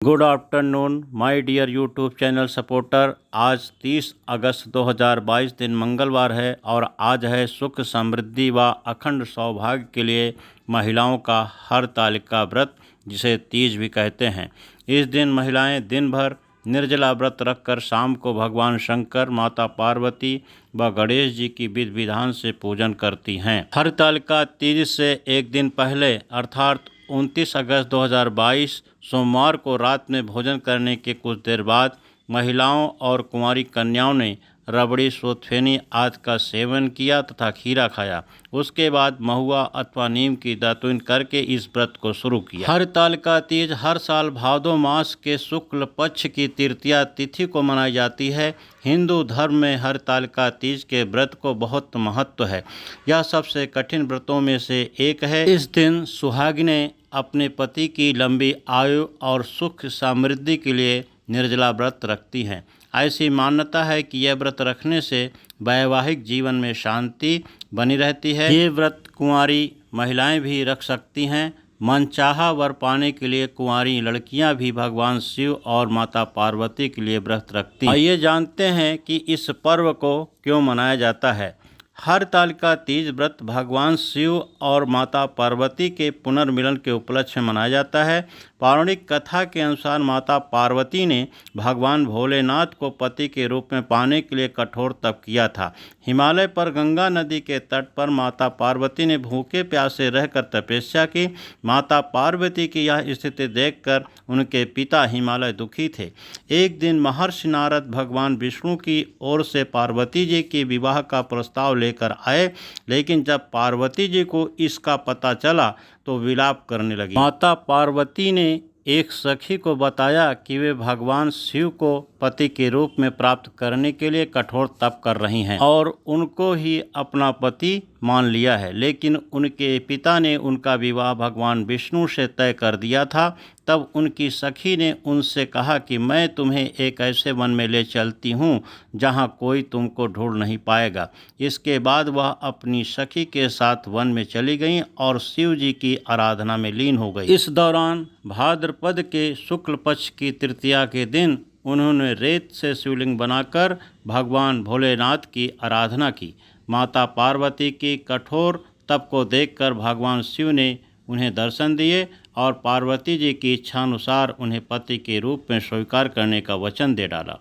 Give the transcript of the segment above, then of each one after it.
Good afternoon my dear YouTube channel supporter. आज 30 अगस्त 2022 दिन मंगलवार है और आज है सुख समृद्धि व अखंड सौभाग्य के लिए महिलाओं का हरतालिका व्रत, जिसे तीज भी कहते हैं। इस दिन महिलाएं दिन भर निर्जला व्रत रखकर शाम को भगवान शंकर, माता पार्वती व गणेश जी की विधि विधान से पूजन करती हैं। हरतालिका तीज से एक दिन पहले अर्थात 29 अगस्त 2022 सोमवार को रात में भोजन करने के कुछ देर बाद महिलाओं और कुंवारी कन्याओं ने रबड़ी, सोथफेनी आदि का सेवन किया तथा खीरा खाया। उसके बाद महुआ अथवा नीम की दातुन करके इस व्रत को शुरू किया। हरतालिका तीज हर साल भादो मास के शुक्ल पक्ष की तृतीया तिथि को मनाई जाती है। हिंदू धर्म में हरतालिका तीज के व्रत को बहुत महत्व है। यह सबसे कठिन व्रतों में से एक है। इस दिन सुहागिनें अपने पति की लंबी आयु और सुख समृद्धि के लिए निर्जला व्रत रखती हैं। ऐसी मान्यता है कि यह व्रत रखने से वैवाहिक जीवन में शांति बनी रहती है। ये व्रत कुंवारी महिलाएं भी रख सकती हैं। मनचाहा वर पाने के लिए कुंवारी लड़कियां भी भगवान शिव और माता पार्वती के लिए व्रत रखती हैं। आइए जानते हैं कि इस पर्व को क्यों मनाया जाता है। हरतालिका तीज व्रत भगवान शिव और माता पार्वती के पुनर्मिलन के उपलक्ष्य में मनाया जाता है। पौराणिक कथा के अनुसार माता पार्वती ने भगवान भोलेनाथ को पति के रूप में पाने के लिए कठोर तप किया था। हिमालय पर गंगा नदी के तट पर माता पार्वती ने भूखे प्यासे रहकर तपस्या की। माता पार्वती की यह स्थिति देखकर उनके पिता हिमालय दुखी थे। एक दिन महर्षि नारद भगवान विष्णु की ओर से पार्वती जी के विवाह का प्रस्ताव लेकर आए, लेकिन जब पार्वती जी को इसका पता चला तो विलाप करने लगी। माता पार्वती ने एक सखी को बताया कि वे भगवान शिव को पति के रूप में प्राप्त करने के लिए कठोर तप कर रही हैं और उनको ही अपना पति मान लिया है, लेकिन उनके पिता ने उनका विवाह भगवान विष्णु से तय कर दिया था। तब उनकी सखी ने उनसे कहा कि मैं तुम्हें एक ऐसे वन में ले चलती हूँ जहाँ कोई तुमको ढूंढ नहीं पाएगा। इसके बाद वह अपनी सखी के साथ वन में चली गईं और शिव जी की आराधना में लीन हो गई। इस दौरान भाद्रपद के शुक्ल पक्ष की तृतीया के दिन उन्होंने रेत से शिवलिंग बनाकर भगवान भोलेनाथ की आराधना की। माता पार्वती की कठोर तप को देखकर भगवान शिव ने उन्हें दर्शन दिए और पार्वती जी की इच्छानुसार उन्हें पति के रूप में स्वीकार करने का वचन दे डाला।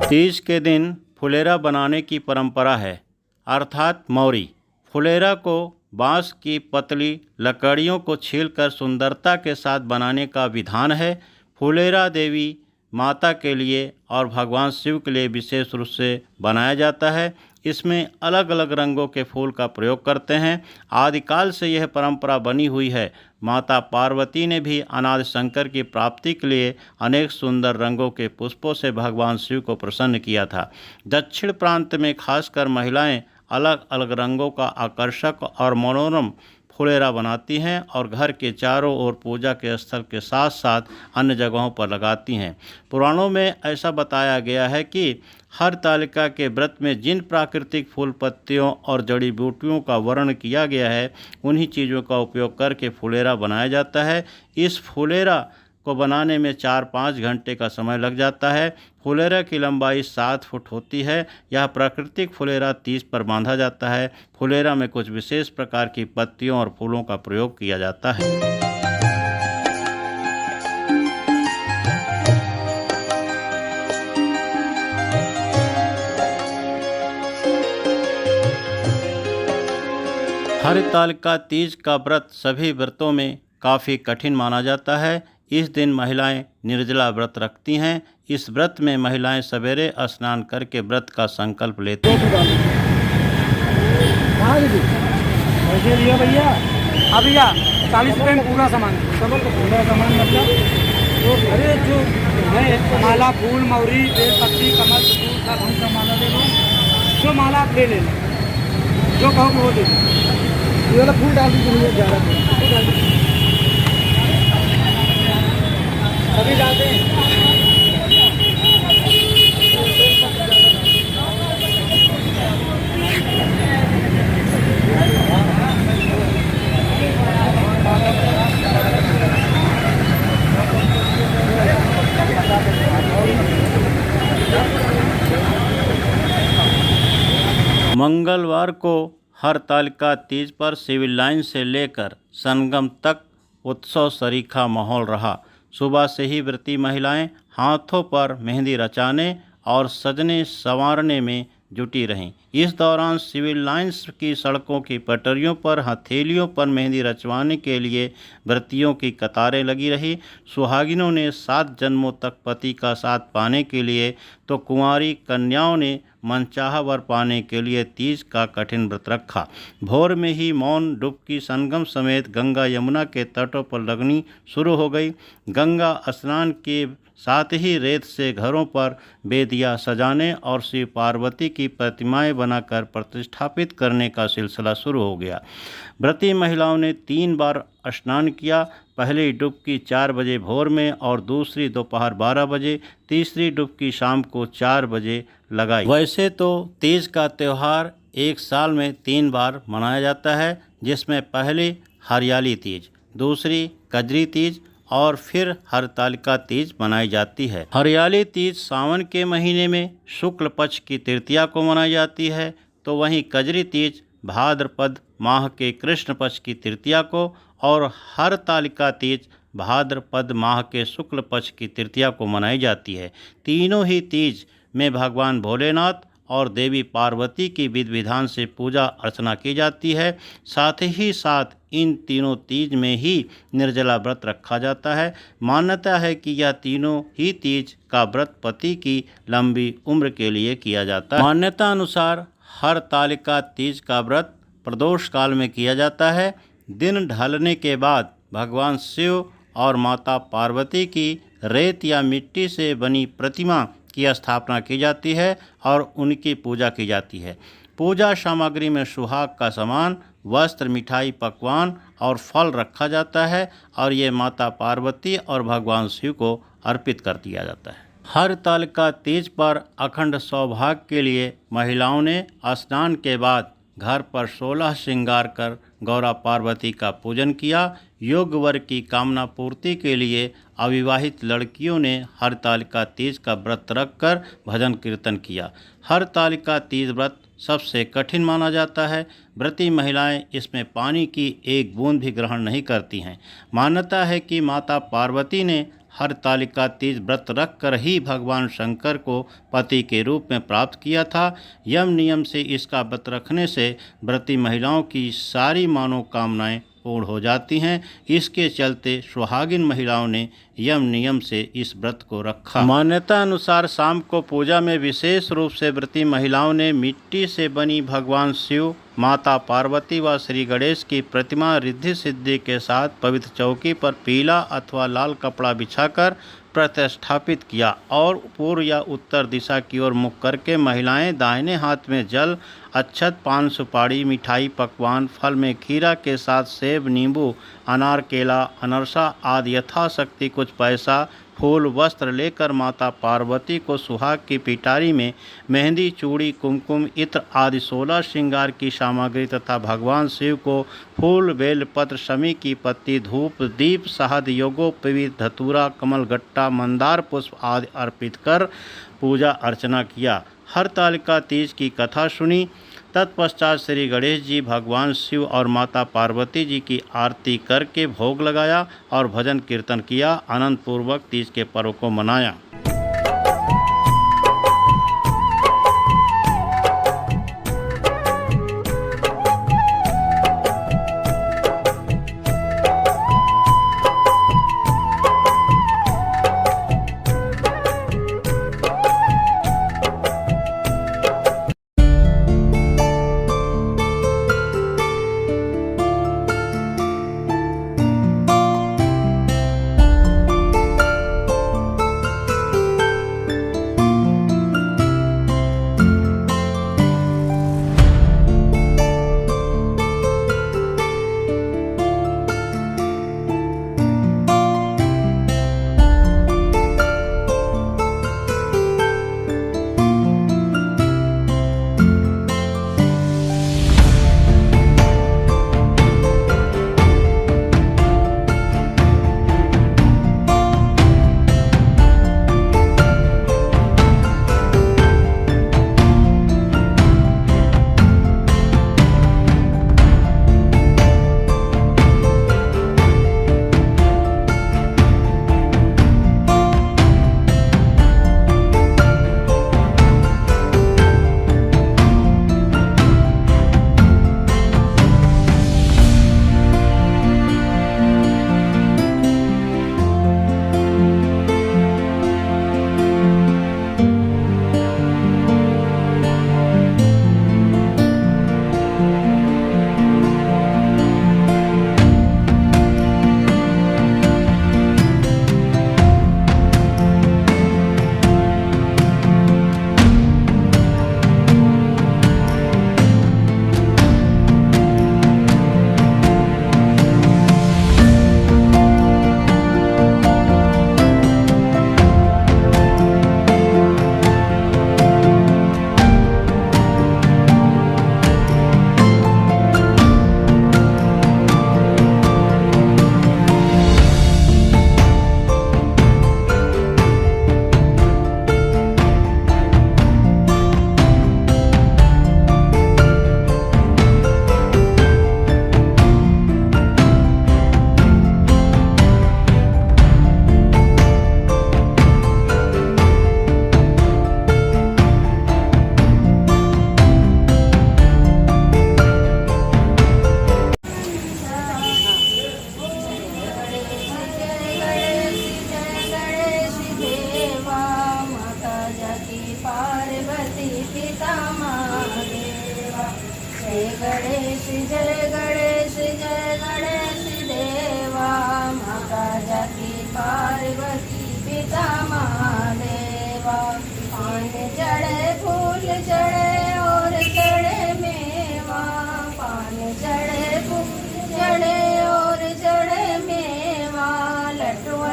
तीज के दिन फुलेरा बनाने की परंपरा है, अर्थात मौरी। फुलेरा को बांस की पतली लकड़ियों को छीलकर सुंदरता के साथ बनाने का विधान है। फुलेरा देवी माता के लिए और भगवान शिव के लिए विशेष रूप से बनाया जाता है। इसमें अलग अलग रंगों के फूल का प्रयोग करते हैं। आदिकाल से यह परंपरा बनी हुई है। माता पार्वती ने भी अनादि शंकर की प्राप्ति के लिए अनेक सुंदर रंगों के पुष्पों से भगवान शिव को प्रसन्न किया था। दक्षिण प्रांत में खासकर महिलाएं अलग अलग रंगों का आकर्षक और मनोरम फुलेरा बनाती हैं और घर के चारों ओर पूजा के स्थल के साथ साथ अन्य जगहों पर लगाती हैं। पुराणों में ऐसा बताया गया है कि हरतालिका के व्रत में जिन प्राकृतिक फूल पत्तियों और जड़ी बूटियों का वर्णन किया गया है, उन्हीं चीज़ों का उपयोग करके फुलेरा बनाया जाता है। इस फुलेरा को बनाने में 4-5 घंटे का समय लग जाता है। फुलेरा की लंबाई 7 फुट होती है। यह प्राकृतिक फुलेरा 30 पर बांधा जाता है। फुलेरा में कुछ विशेष प्रकार की पत्तियों और फूलों का प्रयोग किया जाता है। हरतालिका तीज का व्रत सभी व्रतों में काफ़ी कठिन माना जाता है। इस दिन महिलाएं निर्जला व्रत रखती हैं। इस व्रत में महिलाएं सवेरे स्नान करके व्रत का संकल्प लेती हैं। भैया अभी 40 रुपये में पूरा सामान, पूरा सामान मतलब तो अरे जो है माला, फूल, मौरी, बेल पत्ती, कमल, सब हम सब माला दे लो। जो माला आप ले लेना, जो कहोगे वो दे दो। ये वाला फूल डाल दीजिए, ज़्यादा फूल डाल दीजिए। अभी डालते हैं। मंगलवार को हरतालिका तीज पर सिविल लाइन से लेकर संगम तक उत्सव सरीखा माहौल रहा। सुबह से ही व्रती महिलाएं हाथों पर मेहंदी रचाने और सजने संवारने में जुटी रहीं। इस दौरान सिविल लाइन्स की सड़कों की पटरियों पर हथेलियों पर मेहंदी रचवाने के लिए व्रतियों की कतारें लगी रही। सुहागिनों ने 7 जन्मों तक पति का साथ पाने के लिए तो कुंवारी कन्याओं ने मनचाहा वर पाने के लिए तीज का कठिन व्रत रखा। भोर में ही मौन डुबकी संगम समेत गंगा यमुना के तटों पर लगनी शुरू हो गई। गंगा स्नान के साथ ही रेत से घरों पर बेदिया सजाने और शिव पार्वती की प्रतिमाएं बनाकर प्रतिष्ठापित करने का सिलसिला शुरू हो गया। व्रती महिलाओं ने 3 बार स्नान किया। पहली डुबकी 4 बजे भोर में और दूसरी दोपहर 12 बजे, तीसरी डुबकी शाम को 4 बजे लगाई। वैसे तो तीज का त्यौहार एक साल में 3 बार मनाया जाता है, जिसमें पहली हरियाली तीज, दूसरी कजरी तीज और फिर हरतालिका तीज मनाई जाती है। हरियाली तीज सावन के महीने में शुक्ल पक्ष की तृतीया को मनाई जाती है, तो वहीं कजरी तीज भाद्रपद माह के कृष्ण पक्ष की तृतीया को और हरतालिका तीज भाद्रपद माह के शुक्ल पक्ष की तृतीया को मनाई जाती है। तीनों ही तीज में भगवान भोलेनाथ और देवी पार्वती की विधि विधान से पूजा अर्चना की जाती है। साथ ही साथ इन तीनों तीज में ही निर्जला व्रत रखा जाता है। मान्यता है कि यह तीनों ही तीज का व्रत पति की लंबी उम्र के लिए किया जाता है। मान्यता अनुसार हरतालिका तीज का व्रत प्रदोष काल में किया जाता है। दिन ढलने के बाद भगवान शिव और माता पार्वती की रेत या मिट्टी से बनी प्रतिमा की स्थापना की जाती है और उनकी पूजा की जाती है। पूजा सामग्री में सुहाग का सामान, वस्त्र, मिठाई, पकवान और फल रखा जाता है और ये माता पार्वती और भगवान शिव को अर्पित कर दिया जाता है। हरतालिका तीज पर अखंड सौभाग्य के लिए महिलाओं ने स्नान के बाद घर पर 16 श्रृंगार कर गौरा पार्वती का पूजन किया। योग वर की कामना पूर्ति के लिए अविवाहित लड़कियों ने हरतालिका तीज का व्रत रखकर भजन कीर्तन किया। हरतालिका तीज व्रत सबसे कठिन माना जाता है। व्रती महिलाएं इसमें पानी की एक बूंद भी ग्रहण नहीं करती हैं। मान्यता है कि माता पार्वती ने हरतालिका तीज व्रत रखकर ही भगवान शंकर को पति के रूप में प्राप्त किया था। यम नियम से इसका व्रत रखने से व्रती महिलाओं की सारी मनोकामनाएं पूर्ण हो जाती हैं। इसके चलते सुहागिन महिलाओं ने यम नियम से इस व्रत को रखा। मान्यता अनुसार शाम को पूजा में विशेष रूप से व्रती महिलाओं ने मिट्टी से बनी भगवान शिव, माता पार्वती व श्री गणेश की प्रतिमा रिद्धि सिद्धि के साथ पवित्र चौकी पर पीला अथवा लाल कपड़ा बिछाकर प्रतिष्ठापित किया और पूर्व या उत्तर दिशा की ओर मुख करके महिलाएं दाहिने हाथ में जल, अक्षत, पान, सुपारी, मिठाई, पकवान, फल में खीरा के साथ सेब, नींबू, अनार, केला, अनरसा आदि यथाशक्ति कुछ पैसा, फूल, वस्त्र लेकर माता पार्वती को सुहाग की पिटारी में मेहंदी, चूड़ी, कुमकुम, इत्र आदि 16 श्रृंगार की सामग्री तथा भगवान शिव को फूल, बेलपत्र, शमी की पत्ती, धूप, दीप, शहद, यज्ञोपवीत, धतूरा, कमल गट्टा, मंदार पुष्प आदि अर्पित कर पूजा अर्चना किया। हरतालिका तीज की कथा सुनी। तत्पश्चात श्री गणेश जी, भगवान शिव और माता पार्वती जी की आरती करके भोग लगाया और भजन कीर्तन किया। आनंद पूर्वक तीज के पर्व को मनाया।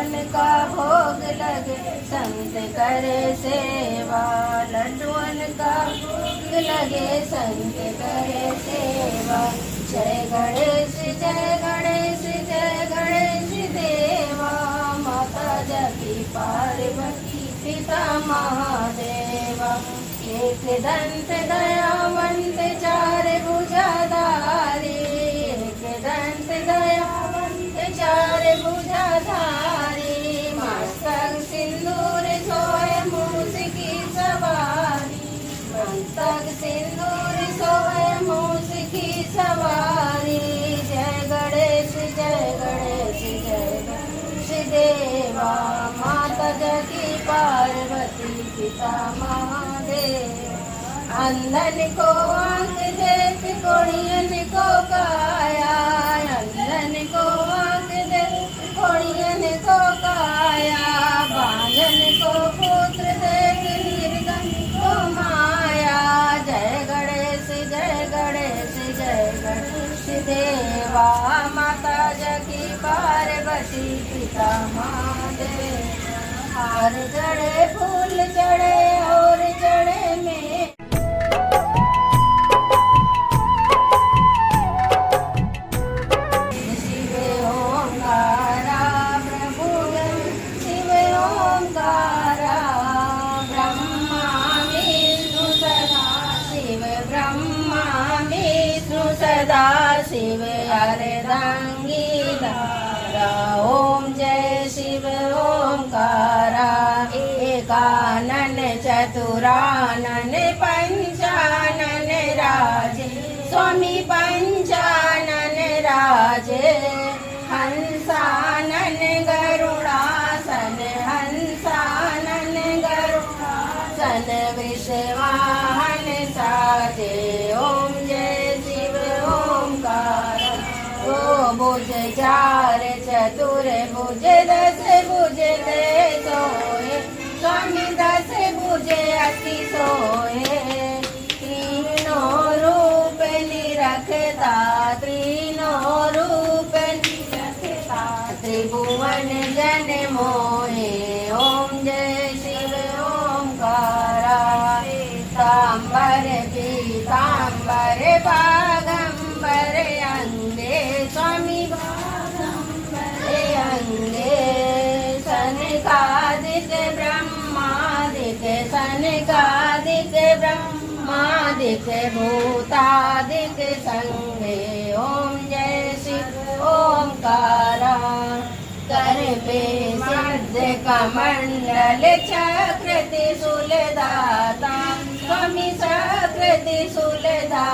लड्डुअन का भोग लगे संत करे सेवा, लड्डुअन का भोग लगे संत करे सेवा। जय गणेश जय गणेश जय गणेश देवा, माता जगी पार्वती पिता महादेवा। एक दंत दयावंत चार भुजाधारी, एक दंत दयावंत चार भुजाधारी, मस्तक सिंदूर सोए मूस की सवारी, मस्तक सिंदूर सोए मूस की सवारी। जय गणेश जय गणेश जय गणेश देवा, माता जगी पार्वती पिता महादेव। अंधन को आंख देख कोढ़ियन को काया, अंधन को आंख देख कोढ़ियन को काया, बांधन को पुत्र देख निर्धन को माया। जय गणेश जय गणेश जय गणेश देवा, माता जगी पार्वती पिता महादेव। हार चढ़े फूल चढ़े और चढ़े में शिव ओंकारा प्रभु शिव ओंकारा, ब्रह्मा विष्णु सदा शिव, ब्रह्मा विष्णु सदा शिव, अर्धांगी धारा। ओम जय शिव ओंकारा, एकानन चतुरानन पंचानन राजे, स्वामी पंचानन राजे। हंसानन गरुड़ासन, हंसानन गरुड़ासन, वृषवाहन साजे। ओम जय शिव ओंकारा। ओ भुज चार चतुर भुज दस भुज ते सोए, स्वामी दस भुज अति सोए। तीनों रूप निरखता, तीनों रूप निरखता, त्रिभुवन जन मोहे। ओम जय शिव ओंकारा। पीताम्बर पीताम्बर बागंबर अंगे, स्वामी बागंबर अंगे। सनकादिक ब्रह्मादिक, सनकादिक ब्रह्मादिक, भूतादिक संगे। ओम जय शिव ओंकारा। कर पे सिद्ध कमंडल चक्र त्रिशूलदाता, स्वामी चक्र त्रिशूलदाता।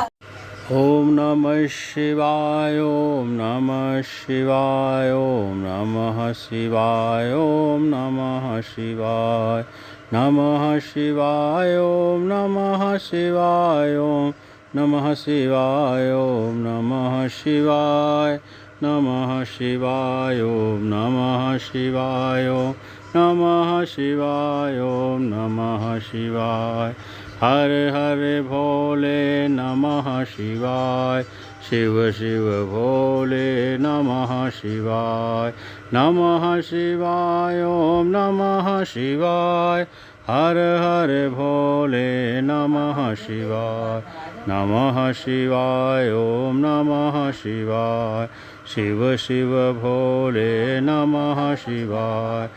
ओम नमः शिवाय ओम नमः शिवाय ओम नमः शिवाय ओम नमः शिवाय नमः शिवाय ओम नमः शिवाय ओम नमः शिवाय ओम नमः शिवाय नमः शिवाय ओम नमः शिवाय ओम नमः शिवाय ओम नमः शिवाय। हर हर भोले नमः शिवाय, शिव शिव भोले नमः शिवाय नमः शिवाय ओम नमः शिवाय। हर हर भोले नमः शिवाय नमः शिवाय ओम नमः शिवाय। शिव शिव भोले नमः शिवाय।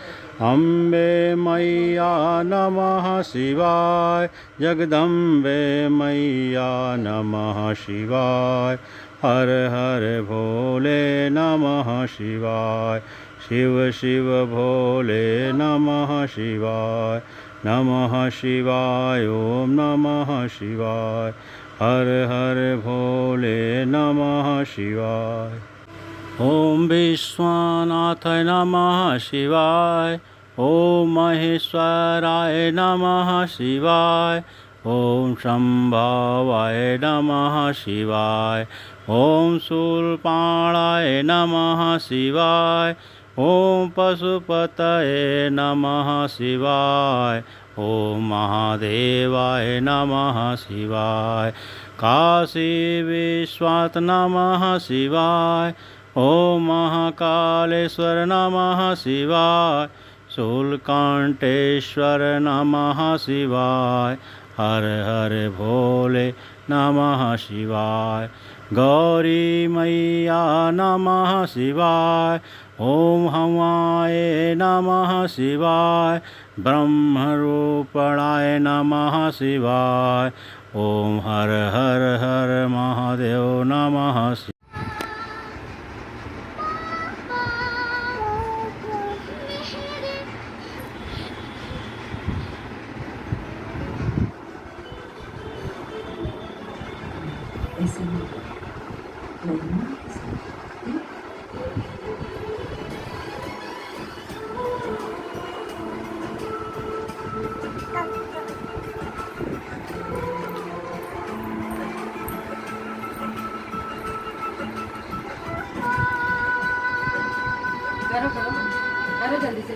अम्बे मैया नमः शिवाय, जगदम्बे मैया नमः शिवाय। हर हर भोले नमः शिवाय, शिव शिव भोले नमः शिवाय नमः शिवाय ओम नमः शिवाय। हर हर भोले नमः शिवाय। ओम विश्वनाथाय नमः शिवाय। ओम महेश्वराय नमः शिवाय। ओम शंभवाय नमः शिवाय। ओम शूलपाणाय नमः शिवाय। ओम पशुपतये नमः शिवाय। ओम महादेवाय नमः शिवाय। काशी विश्वनाथ नमः शिवाय। ओम महाकालेश्वर नमः शिवाय। शूलकंठेश्वर नमः शिवाय। हर हर भोले नमः शिवाय। गौरी मैया नमः शिवाय। ओम हवाय नमः शिवाय। ब्रह्मरूपणाय नमः शिवाय। ओम हर हर हर महादेव नमः शिवाय। ऐसे में लगना करो करो करो जल्दी से।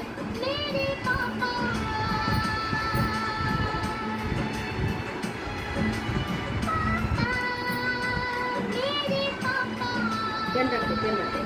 पेन रख दे पेन रख दे।